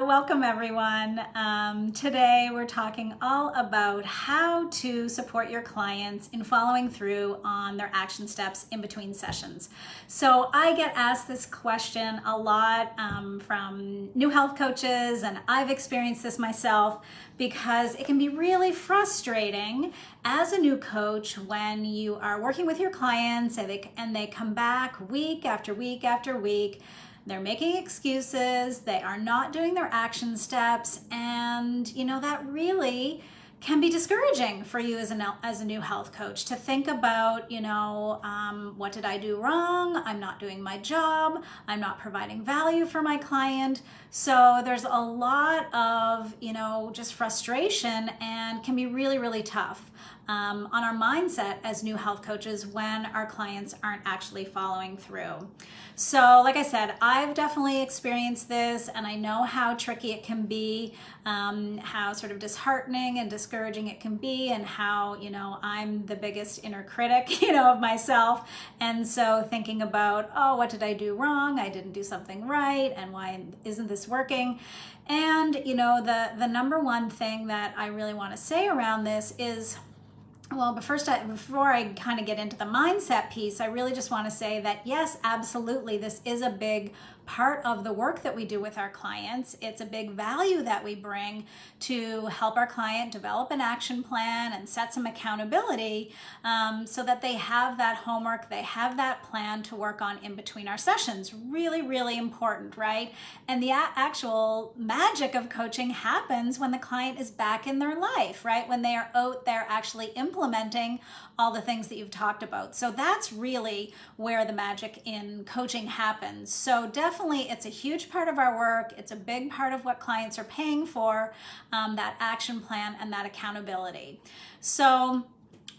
Welcome everyone. Today we're talking all about how to support your clients in following through on their action steps in between sessions. So I get asked this question a lot from new health coaches, and I've experienced this myself because it can be really frustrating as a new coach when you are working with your clients and they come back week after week after week. They're making excuses, they are not doing their action steps, and that really can be discouraging for you as a new health coach to think about, what did I do wrong? I'm not doing my job. I'm not providing value for my client. So there's a lot of, just frustration, and can be really, really tough on our mindset as new health coaches when our clients aren't actually following through. So like I said, I've definitely experienced this, and I know how tricky it can be, how sort of disheartening and discouraging it can be, and how, I'm the biggest inner critic, of myself. And so thinking about, oh, what did I do wrong? I didn't do something right, and why isn't this working? And, the number one thing that I really want to say around this is, well, but first, before I kind of get into the mindset piece, I really just want to say that yes, absolutely, this is a big part of the work that we do with our clients. It's a big value that we bring to help our client develop an action plan and set some accountability, so that they have that homework, they have that plan to work on in between our sessions. Really, really important, right? And the actual magic of coaching happens when the client is back in their life, right? When they are out there actually implementing all the things that you've talked about. So that's really where the magic in coaching happens. So definitely it's a huge part of our work. It's a big part of what clients are paying for, that action plan and that accountability. So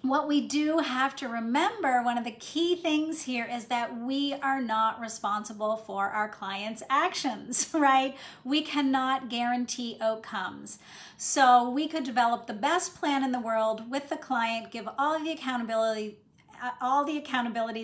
what we do have to remember, one of the key things here, is that we are not responsible for our clients' actions, right? We cannot guarantee outcomes. So we could develop the best plan in the world with the client, give all the accountability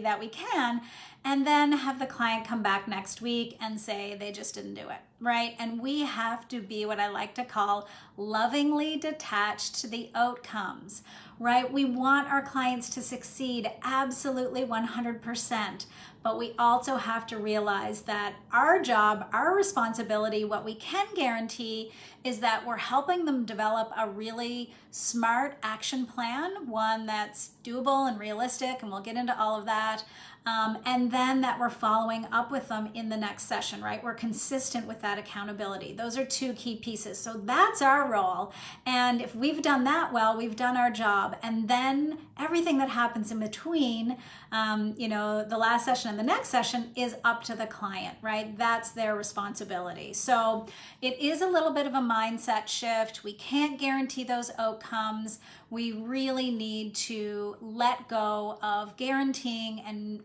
that we can, and then have the client come back next week and say they just didn't do it, right? And we have to be what I like to call lovingly detached to the outcomes, right? We want our clients to succeed absolutely 100%, but we also have to realize that our job, our responsibility, what we can guarantee is that we're helping them develop a really smart action plan, one that's doable and realistic, and we'll get into all of that. And then that we're following up with them in the next session, right? We're consistent with that accountability. Those are two key pieces. So that's our role. And if we've done that well, we've done our job. And then everything that happens in between, the last session and the next session is up to the client, right? That's their responsibility. So it is a little bit of a mindset shift. We can't guarantee those outcomes. We really need to let go of guaranteeing and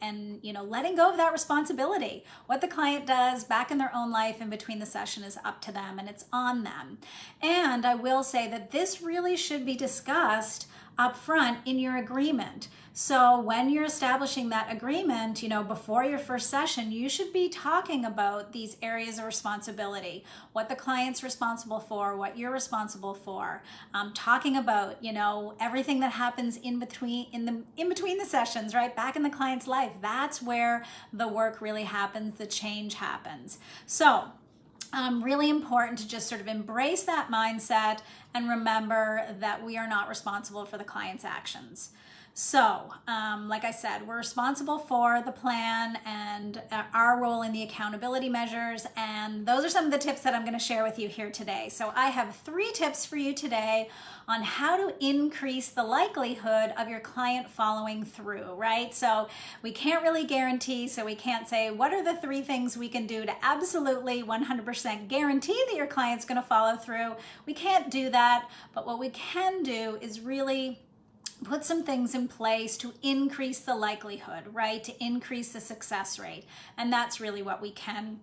letting go of that responsibility. What the client does back in their own life in between the session is up to them, and it's on them. And I will say that this really should be discussed up front in your agreement. So when you're establishing that agreement, before your first session, you should be talking about these areas of responsibility, what the client's responsible for, what you're responsible for, talking about, everything that happens in between the sessions, right? Back in the client's life. That's where the work really happens, the change happens. So really important to just sort of embrace that mindset and remember that we are not responsible for the client's actions. So, like I said, we're responsible for the plan and our role in the accountability measures, and those are some of the tips that I'm going to share with you here today. So I have 3 tips for you today on how to increase the likelihood of your client following through, right? So we can't really guarantee, so we can't say, what are the 3 things we can do to absolutely 100% guarantee that your client's going to follow through? We can't do that, but what we can do is really put some things in place to increase the likelihood, right? To increase the success rate. And that's really what we can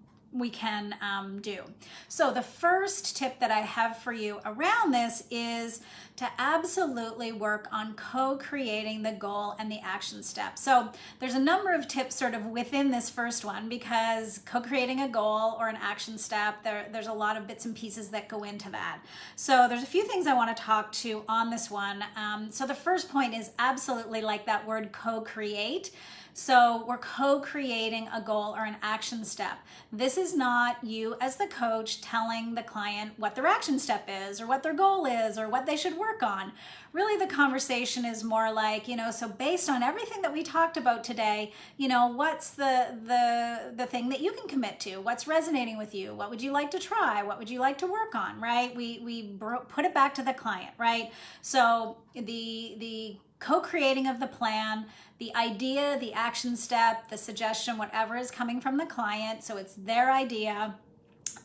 do. So the first tip that I have for you around this is to absolutely work on co-creating the goal and the action step. So there's a number of tips sort of within this first one, because co-creating a goal or an action step, there's a lot of bits and pieces that go into that. So there's a few things I want to talk to on this one. So the first point is absolutely like that word co-create. So we're co-creating a goal or an action step. This is not you as the coach telling the client what their action step is or what their goal is or what they should work on. Really, the conversation is more like, so based on everything that we talked about today, what's the thing that you can commit to? What's resonating with you? What would you like to try? What would you like to work on, right? We put it back to the client, right? So the co-creating of the plan, the idea, the action step, the suggestion, whatever is coming from the client. So it's their idea.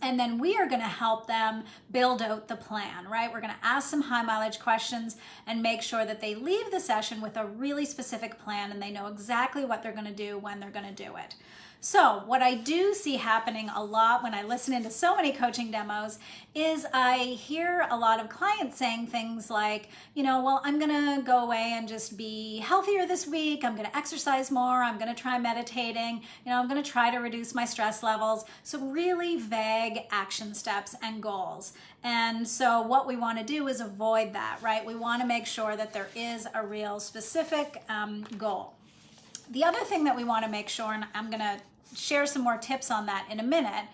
And then we are going to help them build out the plan, right? We're going to ask some high mileage questions and make sure that they leave the session with a really specific plan and they know exactly what they're going to do when they're going to do it. So what I do see happening a lot when I listen into so many coaching demos is I hear a lot of clients saying things like, well, I'm going to go away and just be healthier this week. I'm going to exercise more. I'm going to try meditating. I'm going to try to reduce my stress levels. So really vague action steps and goals. And so what we want to do is avoid that, right? We want to make sure that there is a real specific goal. The other thing that we want to make sure, and I'm going to share some more tips on that in a minute,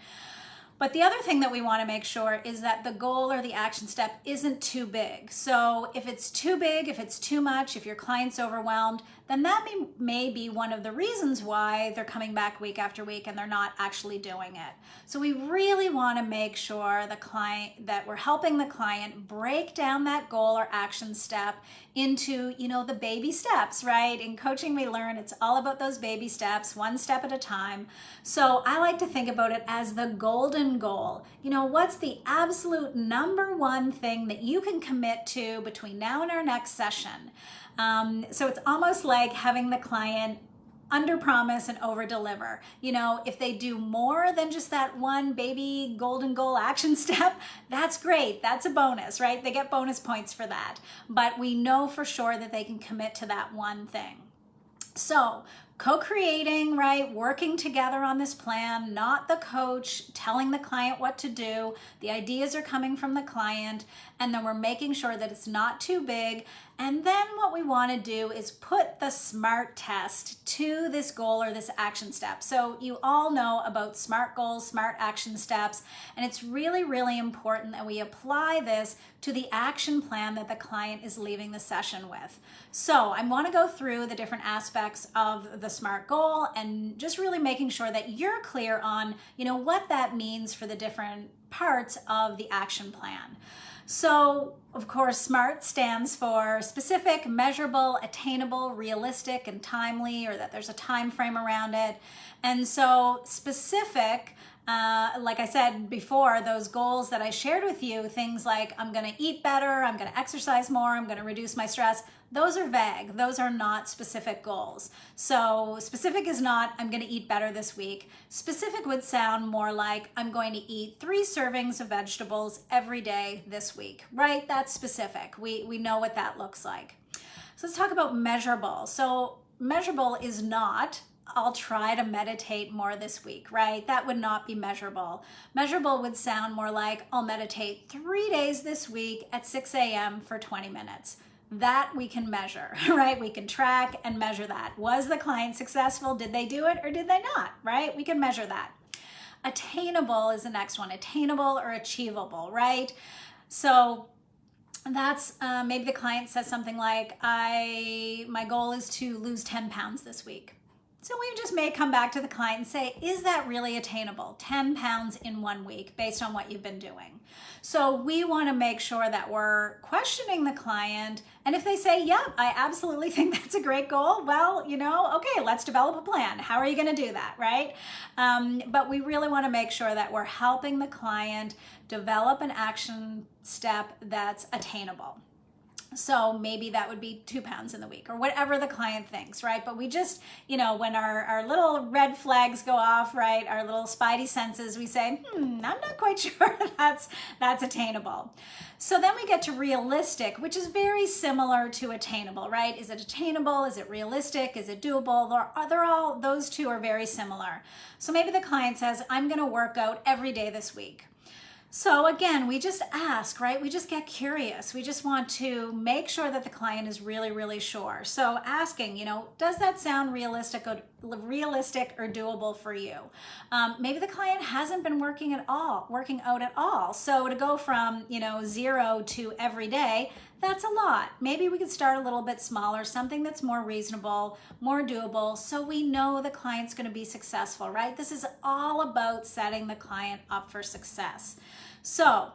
but the other thing that we want to make sure is that the goal or the action step isn't too big. So if it's too big, if it's too much, if your client's overwhelmed, then that may be one of the reasons why they're coming back week after week and they're not actually doing it. So we really want to make sure that we're helping the client break down that goal or action step into, the baby steps, right? In coaching, we learn it's all about those baby steps, one step at a time. So I like to think about it as the golden goal. What's the absolute number one thing that you can commit to between now and our next session? So it's almost like having the client under promise and over deliver. If they do more than just that one baby golden goal action step, that's great. That's a bonus, right? They get bonus points for that. But we know for sure that they can commit to that one thing. So co-creating, right? Working together on this plan, not the coach telling the client what to do. The ideas are coming from the client, and then we're making sure that it's not too big. And then what we want to do is put the SMART test to this goal or this action step. So you all know about SMART goals, SMART action steps, and it's really, really important that we apply this to the action plan that the client is leaving the session with. So I want to go through the different aspects of the SMART goal and just really making sure that you're clear on, what that means for the different parts of the action plan. So, of course, SMART stands for specific, measurable, attainable, realistic, and timely, or that there's a time frame around it. And so specific, like I said before, those goals that I shared with you, things like I'm going to eat better, I'm going to exercise more, I'm going to reduce my stress, those are vague. Those are not specific goals. So specific is not, I'm going to eat better this week. Specific would sound more like, I'm going to eat 3 servings of vegetables every day this week, right? That's specific. We know what that looks like. So let's talk about measurable. So measurable is not, I'll try to meditate more this week, right? That would not be measurable. Measurable would sound more like, I'll meditate 3 days this week at 6 a.m. for 20 minutes. That we can measure, right? We can track and measure that. Was the client successful? Did they do it or did they not, right? We can measure that. Attainable is the next one. Attainable or achievable, right? So that's maybe the client says something like, my goal is to lose 10 pounds this week. So we just may come back to the client and say, is that really attainable? 10 pounds in 1 week based on what you've been doing. So we want to make sure that we're questioning the client. And if they say, yeah, I absolutely think that's a great goal, well, okay, let's develop a plan. How are you going to do that, right? But we really want to make sure that we're helping the client develop an action step that's attainable. So maybe that would be 2 pounds in the week or whatever the client thinks, right? But we just, when our little red flags go off, right? Our little spidey senses, we say, I'm not quite sure that's attainable. So then we get to realistic, which is very similar to attainable, right? Is it attainable? Is it realistic? Is it doable? Those two are very similar. So maybe the client says, I'm going to work out every day this week. So again, we just ask, right? We just get curious. We just want to make sure that the client is really, really sure. So asking, does that sound realistic or doable for you? Maybe the client hasn't been working out at all. So to go from, 0 to every day, that's a lot. Maybe we could start a little bit smaller, something that's more reasonable, more doable, so we know the client's going to be successful, right? This is all about setting the client up for success. So,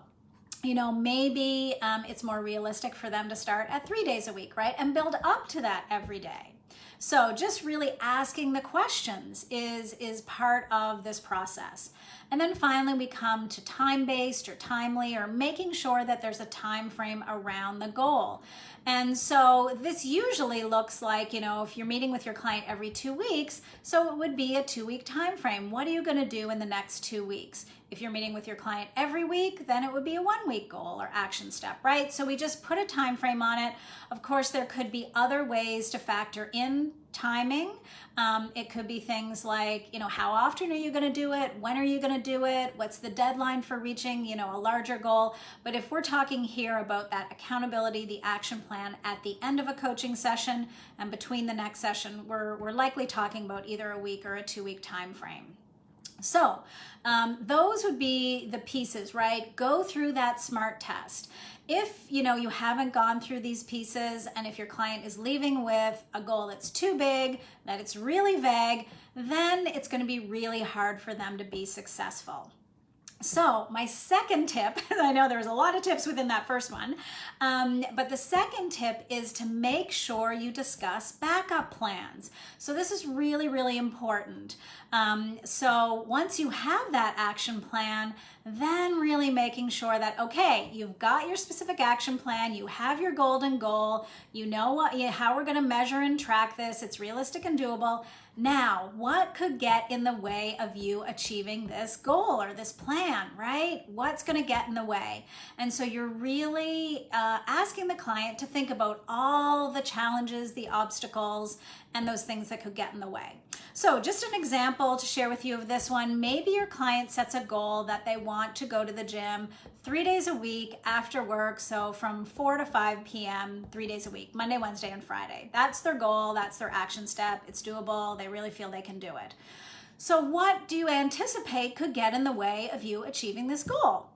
maybe it's more realistic for them to start at 3 days a week, right? And build up to that every day. So just really asking the questions is part of this process. And then finally, we come to time-based or timely, or making sure that there's a time frame around the goal. And so this usually looks like, if you're meeting with your client every 2 weeks, so it would be a 2-week time frame. What are you going to do in the next 2 weeks? If you're meeting with your client every week, then it would be a 1-week goal or action step, right? So we just put a time frame on it. Of course, there could be other ways to factor in timing. It could be things like, how often are you going to do it? When are you going to do it? What's the deadline for reaching, a larger goal? But if we're talking here about that accountability, the action plan at the end of a coaching session and between the next session, we're likely talking about either a week or a 2-week time frame. So those would be the pieces, right? Go through that SMART test. If you haven't gone through these pieces, and if your client is leaving with a goal that's too big, that it's really vague, then it's going to be really hard for them to be successful. So my second tip, I know there's a lot of tips within that first one, but the second tip is to make sure you discuss backup plans. So this is really, really important. So once you have that action plan, then really making sure that, okay, you've got your specific action plan, you have your golden goal, you know how we're going to measure and track this, it's realistic and doable. Now, what could get in the way of you achieving this goal or this plan, right? What's going to get in the way? And so you're really asking the client to think about all the challenges, the obstacles, and those things that could get in the way. So just an example to share with you of this one, maybe your client sets a goal that they want to go to the gym 3 days a week after work, so from 4 to 5 p.m., 3 days a week, Monday, Wednesday, and Friday. That's their goal, that's their action step, it's doable, they really feel they can do it. So what do you anticipate could get in the way of you achieving this goal?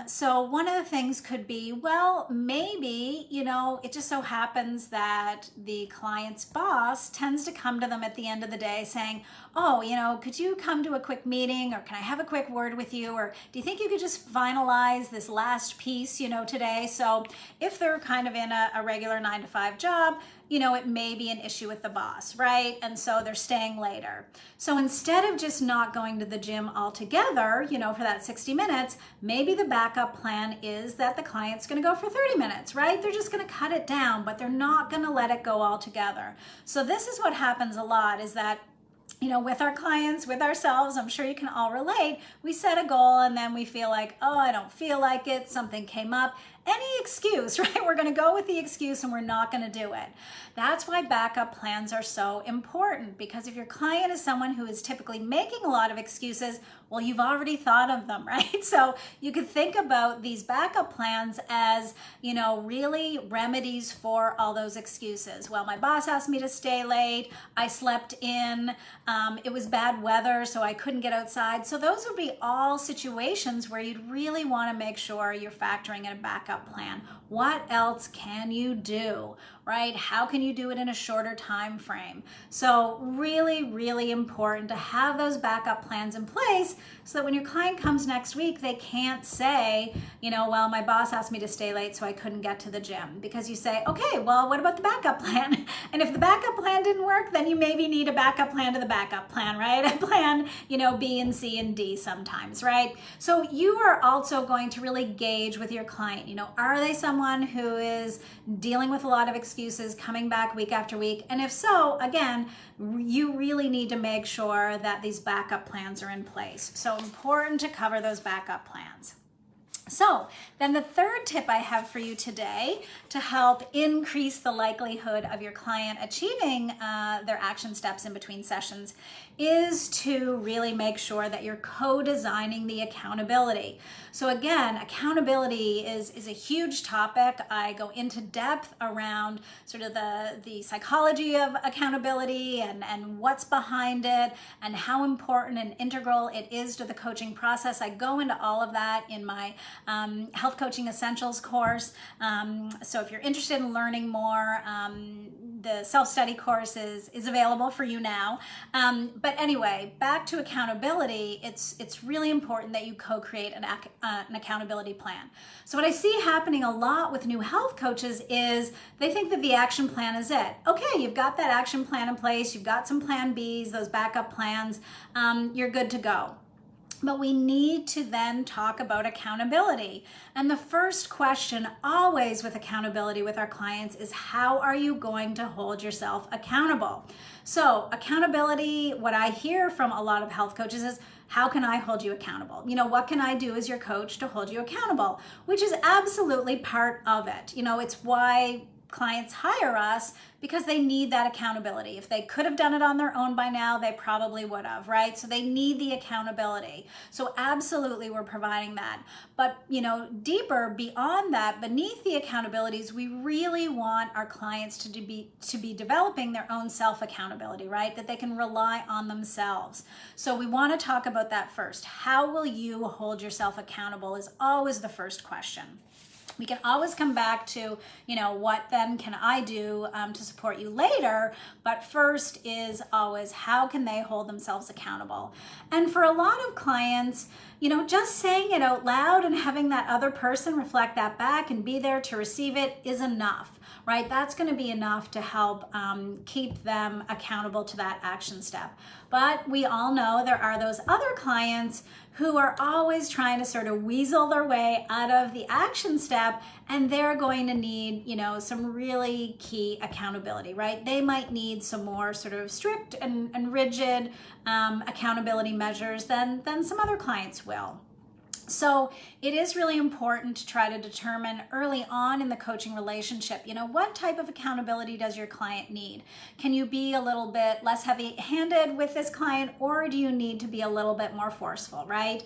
So one of the things could be, well, maybe, it just so happens that the client's boss tends to come to them at the end of the day saying, oh, could you come to a quick meeting, or can I have a quick word with you? Or do you think you could just finalize this last piece, today? So if they're kind of in a regular 9-to-5 job, it may be an issue with the boss, right? And so they're staying later. So instead of just not going to the gym altogether, for that 60 minutes, maybe the backup plan is that the client's going to go for 30 minutes, right? They're just going to cut it down, but they're not going to let it go altogether. So this is what happens a lot, is that with our clients, with ourselves, I'm sure you can all relate, we set a goal and then we feel like, oh, I don't feel like it, something came up. Any excuse, right? We're going to go with the excuse and we're not going to do it. That's why backup plans are so important, because if your client is someone who is typically making a lot of excuses, well, you've already thought of them, right? So you could think about these backup plans as, really remedies for all those excuses. Well, my boss asked me to stay late, I slept in, it was bad weather, so I couldn't get outside. So those would be all situations where you'd really want to make sure you're factoring in a backup plan. What else can you do, right? How can you do it in a shorter time frame? So really, really important to have those backup plans in place so that when your client comes next week, they can't say, well, my boss asked me to stay late, so I couldn't get to the gym. Because you say, okay, well, what about the backup plan? And if the backup plan didn't work, then you maybe need a backup plan to the backup plan, right? A plan, B and C and D sometimes, right? So you are also going to really gauge with your client, are they someone who is dealing with a lot of excuses, coming back week after week? And if so, again, you really need to make sure that these backup plans are in place. So important to cover those backup plans. So then the third tip I have for you today to help increase the likelihood of your client achieving their action steps in between sessions is to really make sure that you're co-designing the accountability. So again, accountability is a huge topic. I go into depth around sort of the psychology of accountability and what's behind it and how important and integral it is to the coaching process. I go into all of that in my Health Coaching Essentials course. So if you're interested in learning more, the self-study course is available for you now. But anyway, back to accountability, it's really important that you co-create an accountability plan. So what I see happening a lot with new health coaches is they think that the action plan is it. Okay, you've got that action plan in place, you've got some plan Bs, those backup plans, you're good to go. But we need to then talk about accountability. And the first question always with accountability with our clients is, how are you going to hold yourself accountable? So accountability, what I hear from a lot of health coaches is, how can I hold you accountable? What can I do as your coach to hold you accountable? Which is absolutely part of it. It's why clients hire us, because they need that accountability. If they could have done it on their own by now, they probably would have, right? So they need the accountability. So absolutely, we're providing that. But, deeper beyond that, beneath the accountabilities, we really want our clients to be developing their own self-accountability, right? That they can rely on themselves. So we want to talk about that first. How will you hold yourself accountable is always the first question. We can always come back to, what then can I do to support you later? But first is always, how can they hold themselves accountable? And for a lot of clients, just saying it out loud and having that other person reflect that back and be there to receive it is enough, right? That's going to be enough to help keep them accountable to that action step. But we all know there are those other clients who are always trying to sort of weasel their way out of the action step, and they're going to need, some really key accountability, right? They might need some more sort of strict and rigid accountability measures than some other clients will. So it is really important to try to determine early on in the coaching relationship, what type of accountability does your client need? Can you be a little bit less heavy-handed with this client, or do you need to be a little bit more forceful, right?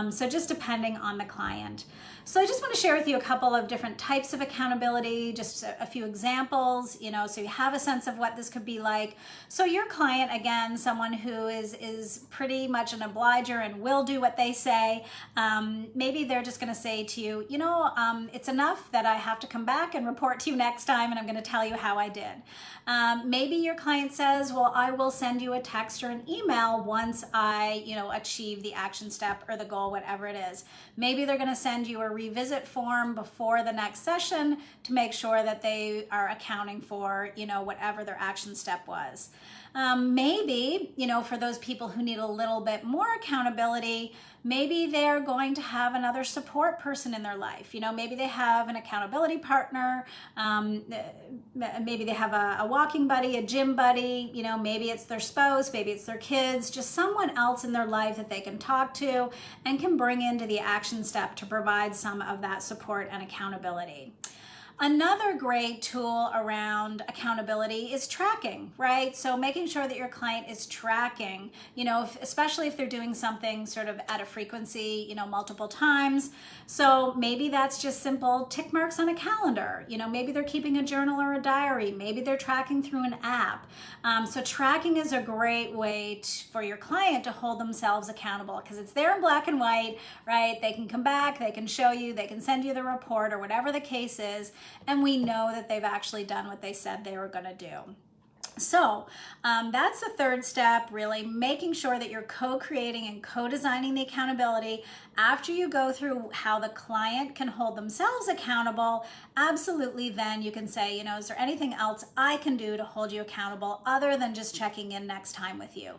So just depending on the client. So I just want to share with you a couple of different types of accountability, just a few examples, so you have a sense of what this could be like. So your client, again, someone who is pretty much an obliger and will do what they say, maybe they're just going to say to you, it's enough that I have to come back and report to you next time, and I'm going to tell you how I did. Maybe your client says, well, I will send you a text or an email once I, achieve the action step or the goal, whatever it is. Maybe they're going to send you a revisit form before the next session to make sure that they are accounting for, whatever their action step was. Maybe, for those people who need a little bit more accountability, maybe they're going to have another support person in their life. Maybe they have an accountability partner. Maybe they have a walking buddy, a gym buddy. Maybe it's their spouse, maybe it's their kids, just someone else in their life that they can talk to and can bring into the action step to provide some of that support and accountability. Another great tool around accountability is tracking, right? So making sure that your client is tracking, especially if they're doing something sort of at a frequency, multiple times. So maybe that's just simple tick marks on a calendar. Maybe they're keeping a journal or a diary. Maybe they're tracking through an app. So tracking is a great way for your client to hold themselves accountable, because it's there in black and white, right? They can come back, they can show you, they can send you the report or whatever the case is. And we know that they've actually done what they said they were going to do. So that's the third step, really making sure that you're co-creating and co-designing the accountability After you go through how the client can hold themselves accountable, absolutely then you can say, is there anything else I can do to hold you accountable other than just checking in next time with you?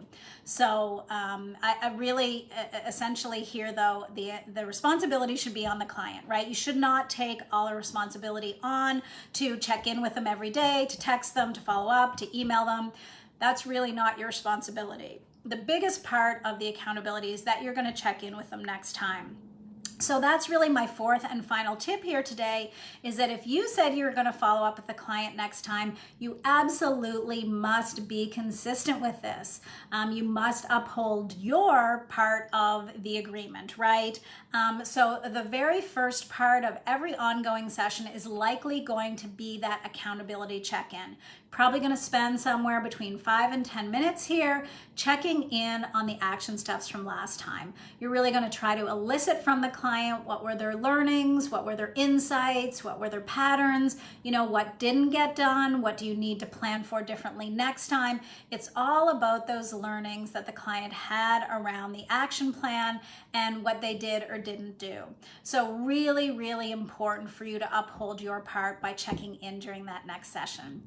So I really essentially here though, the responsibility should be on the client, right? You should not take all the responsibility on to check in with them every day, to text them, to follow up, to email them. That's really not your responsibility. The biggest part of the accountability is that you're going to check in with them next time. So that's really my fourth and final tip here today, is that if you said you're going to follow up with the client next time, you absolutely must be consistent with this. You must uphold your part of the agreement, right? So the very first part of every ongoing session is likely going to be that accountability check-in. Probably going to spend somewhere between 5 and 10 minutes here checking in on the action steps from last time. You're really going to try to elicit from the client what were their learnings, what were their insights, what were their patterns, what didn't get done, what do you need to plan for differently next time. It's all about those learnings that the client had around the action plan and what they did or didn't do. So really, really important for you to uphold your part by checking in during that next session.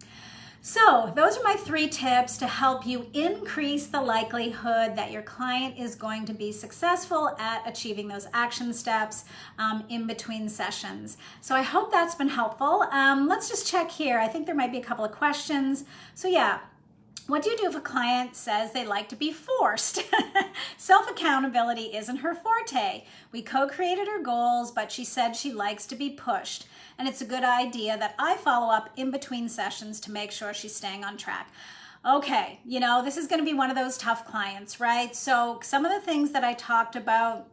So those are my 3 tips to help you increase the likelihood that your client is going to be successful at achieving those action steps in between sessions. So I hope that's been helpful. Let's just check here. I think there might be a couple of questions. So yeah. What do you do if a client says they like to be forced? Self-accountability isn't her forte. We co-created her goals, but she said she likes to be pushed. And it's a good idea that I follow up in between sessions to make sure she's staying on track. Okay, this is going to be one of those tough clients, right? So some of the things that I talked about,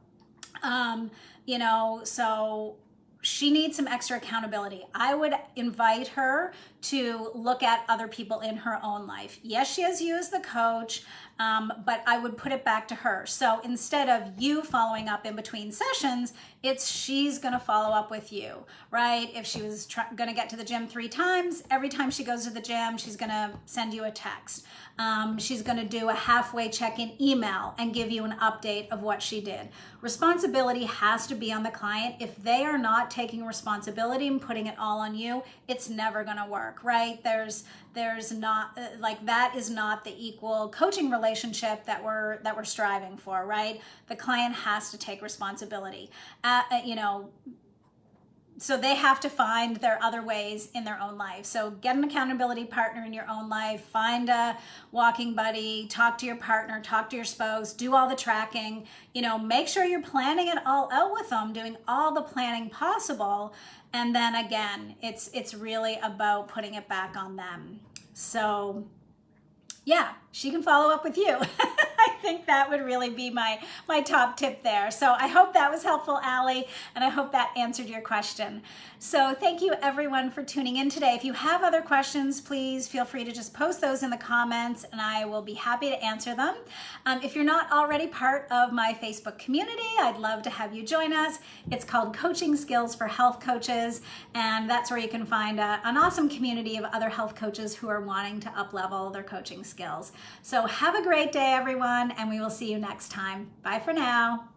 so she needs some extra accountability. I would invite her to look at other people in her own life. Yes, she has you as the coach, but I would put it back to her. So instead of you following up in between sessions, she's going to follow up with you, right? If she was going to get to the gym 3 times, every time she goes to the gym, she's going to send you a text. She's going to do a halfway check-in email and give you an update of what she did. Responsibility has to be on the client. If they are not taking responsibility and putting it all on you, it's never going to work, right? There's not that is not the equal coaching relationship that we're striving for, right? The client has to take responsibility. So they have to find their other ways in their own life. So get an accountability partner in your own life, find a walking buddy, talk to your partner, talk to your spouse, do all the tracking, make sure you're planning it all out with them, doing all the planning possible. And then again, it's really about putting it back on them. So yeah, she can follow up with you. I think that would really be my top tip there. So I hope that was helpful, Allie, and I hope that answered your question. So thank you everyone for tuning in today. If you have other questions, please feel free to just post those in the comments and I will be happy to answer them. If you're not already part of my Facebook community, I'd love to have you join us. It's called Coaching Skills for Health Coaches, and that's where you can find an awesome community of other health coaches who are wanting to up-level their coaching skills. So have a great day, everyone, and we will see you next time. Bye for now.